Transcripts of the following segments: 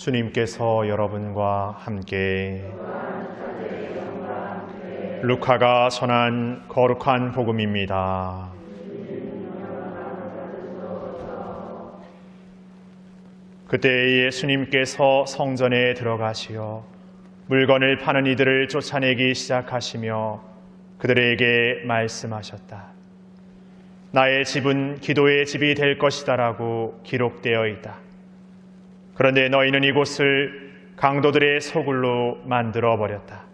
주님께서 여러분과 함께 루카가 전한 거룩한 복음입니다. 그때 예수님께서 성전에 들어가시어 물건을 파는 이들을 쫓아내기 시작하시며 그들에게 말씀하셨다. 나의 집은 기도의 집이 될 것이다라고 기록되어 있다. 그런데 너희는 이곳을 강도들의 소굴로 만들어버렸다.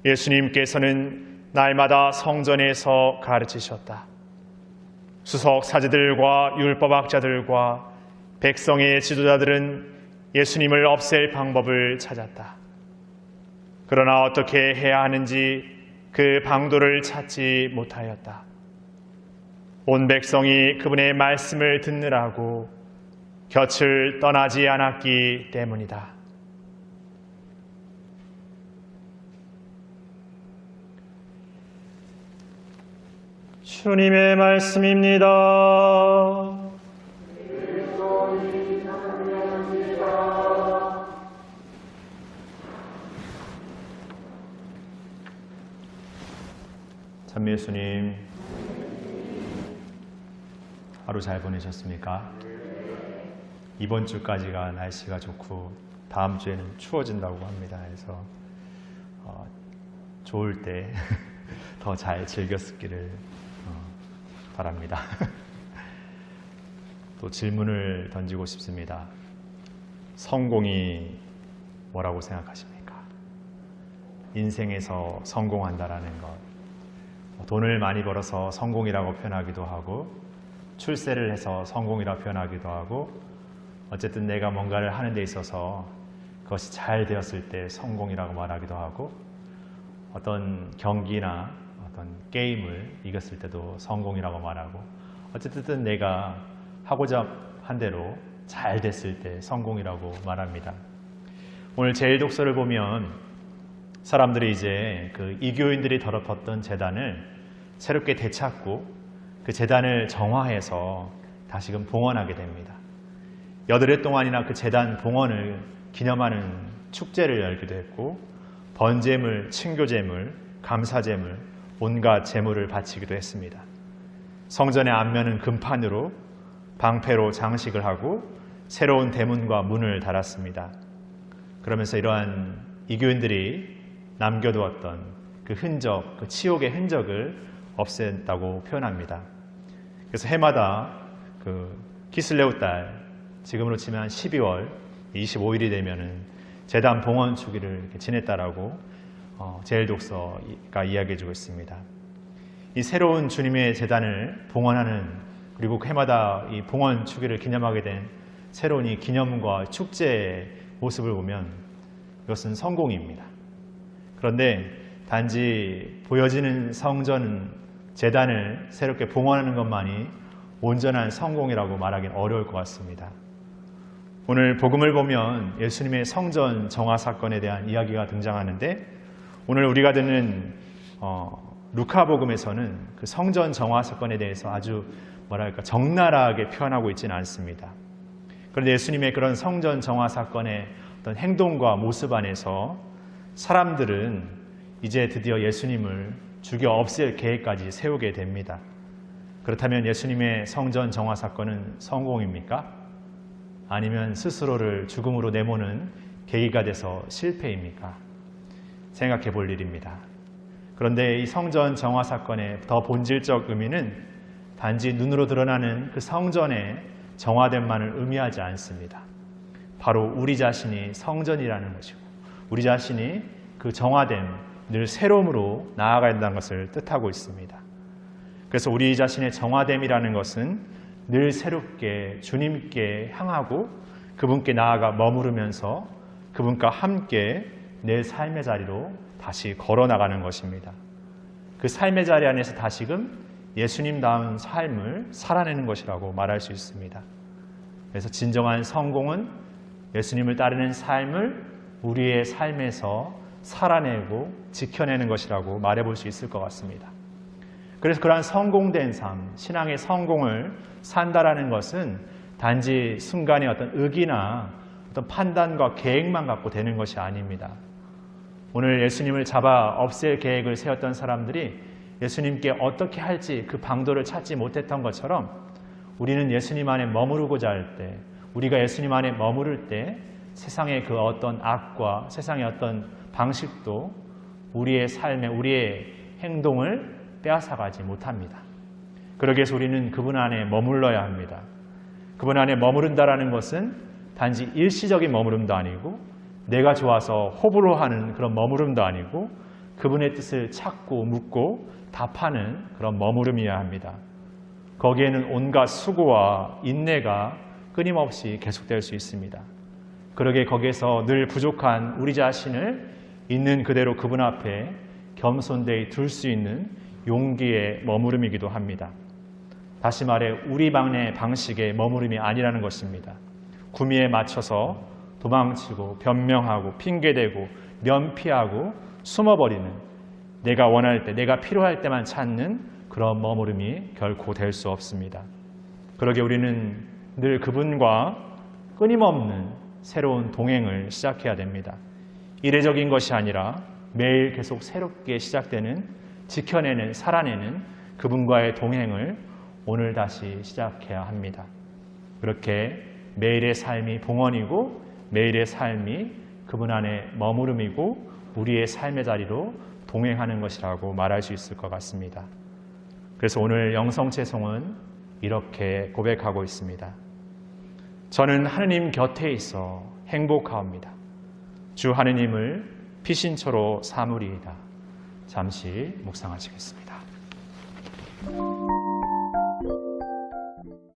예수님께서는 날마다 성전에서 가르치셨다. 수석 사제들과 율법학자들과 백성의 지도자들은 예수님을 없앨 방법을 찾았다. 그러나 어떻게 해야 하는지 그 방도를 찾지 못하였다. 온 백성이 그분의 말씀을 듣느라고 곁을 떠나지 않았기 때문이다. 주님의 말씀입니다. 찬미 예수님, 하루 잘 보내셨습니까? 이번 주까지가 날씨가 좋고 다음 주에는 추워진다고 합니다. 그래서 좋을 때 더 잘 즐겼기를 바랍니다. 또 질문을 던지고 싶습니다. 성공이 뭐라고 생각하십니까? 인생에서 성공한다라는 것, 돈을 많이 벌어서 성공이라고 표현하기도 하고, 출세를 해서 성공이라고 표현하기도 하고, 어쨌든 내가 뭔가를 하는 데 있어서 그것이 잘 되었을 때 성공이라고 말하기도 하고, 어떤 경기나 어떤 게임을 이겼을 때도 성공이라고 말하고, 어쨌든 내가 하고자 한 대로 잘 됐을 때 성공이라고 말합니다. 오늘 제1독서를 보면 사람들이 이제 그 이교인들이 더럽혔던 제단을 새롭게 되찾고 그 제단을 정화해서 다시금 봉헌하게 됩니다. 8해 동안이나 그 제단 봉헌을 기념하는 축제를 열기도 했고, 번제물, 친교제물, 감사제물, 온갖 제물을 바치기도 했습니다. 성전의 앞면은 금판으로 방패로 장식을 하고 새로운 대문과 문을 달았습니다. 그러면서 이러한 이교인들이 남겨두었던 그 흔적, 그 치욕의 흔적을 없앤다고 표현합니다. 그래서 해마다 그 기슬레오 달, 지금으로 치면 12월 25일이 되면은 제단 봉헌 주기를 이렇게 지냈다라고 제1독서가 이야기해주고 있습니다. 이 새로운 주님의 제단을 봉헌하는, 그리고 해마다 이 봉헌 주기를 기념하게 된 새로운 이 기념과 축제의 모습을 보면 이것은 성공입니다. 그런데 단지 보여지는 성전 제단을 새롭게 봉헌하는 것만이 온전한 성공이라고 말하기는 어려울 것 같습니다. 오늘 복음을 보면 예수님의 성전 정화 사건에 대한 이야기가 등장하는데, 오늘 우리가 듣는 루카복음에서는 그 성전 정화 사건에 대해서 아주 적나라하게 표현하고 있지는 않습니다. 그런데 예수님의 그런 성전 정화 사건의 어떤 행동과 모습 안에서 사람들은 이제 드디어 예수님을 죽여 없앨 계획까지 세우게 됩니다. 그렇다면 예수님의 성전 정화 사건은 성공입니까? 아니면 스스로를 죽음으로 내모는 계기가 돼서 실패입니까? 생각해 볼 일입니다. 그런데 이 성전 정화 사건의 더 본질적 의미는 단지 눈으로 드러나는 그 성전의 정화됨만을 의미하지 않습니다. 바로 우리 자신이 성전이라는 것이고, 우리 자신이 그 정화됨, 늘 새로움으로 나아가야 한다는 것을 뜻하고 있습니다. 그래서 우리 자신의 정화됨이라는 것은 늘 새롭게 주님께 향하고 그분께 나아가 머무르면서 그분과 함께 내 삶의 자리로 다시 걸어나가는 것입니다. 그 삶의 자리 안에서 다시금 예수님다운 삶을 살아내는 것이라고 말할 수 있습니다. 그래서 진정한 성공은 예수님을 따르는 삶을 우리의 삶에서 살아내고 지켜내는 것이라고 말해볼 수 있을 것 같습니다. 그래서 그러한 성공된 삶, 신앙의 성공을 산다라는 것은 단지 순간의 어떤 의기나 어떤 판단과 계획만 갖고 되는 것이 아닙니다. 오늘 예수님을 잡아 없앨 계획을 세웠던 사람들이 예수님께 어떻게 할지 그 방도를 찾지 못했던 것처럼 우리는 예수님 안에 머무르고자 할 때, 우리가 예수님 안에 머무를 때 세상의 그 어떤 악과 세상의 어떤 방식도 우리의 삶에 우리의 행동을 빼앗아가지 못합니다. 그러기 위해서 우리는 그분 안에 머물러야 합니다. 그분 안에 머무른다라는 것은 단지 일시적인 머무름도 아니고 내가 좋아서 호불호 하는 그런 머무름도 아니고 그분의 뜻을 찾고 묻고 답하는 그런 머무름이어야 합니다. 거기에는 온갖 수고와 인내가 끊임없이 계속될 수 있습니다. 그러게 거기에서 늘 부족한 우리 자신을 있는 그대로 그분 앞에 겸손되이 둘 수 있는 용기의 머무름이기도 합니다. 다시 말해 우리 방식의 머무름이 아니라는 것입니다. 구미에 맞춰서 도망치고 변명하고 핑계대고 면피하고 숨어버리는, 내가 원할 때 내가 필요할 때만 찾는 그런 머무름이 결코 될 수 없습니다. 그러게 우리는 늘 그분과 끊임없는 새로운 동행을 시작해야 됩니다. 이례적인 것이 아니라 매일 계속 새롭게 시작되는, 지켜내는, 살아내는 그분과의 동행을 오늘 다시 시작해야 합니다. 그렇게 매일의 삶이 봉헌이고 매일의 삶이 그분 안에 머무름이고 우리의 삶의 자리로 동행하는 것이라고 말할 수 있을 것 같습니다. 그래서 오늘 영성채송은 이렇게 고백하고 있습니다. 저는 하느님 곁에 있어 행복하옵니다. 주 하느님을 피신처로 삼으리이다. 잠시 묵상하시겠습니다.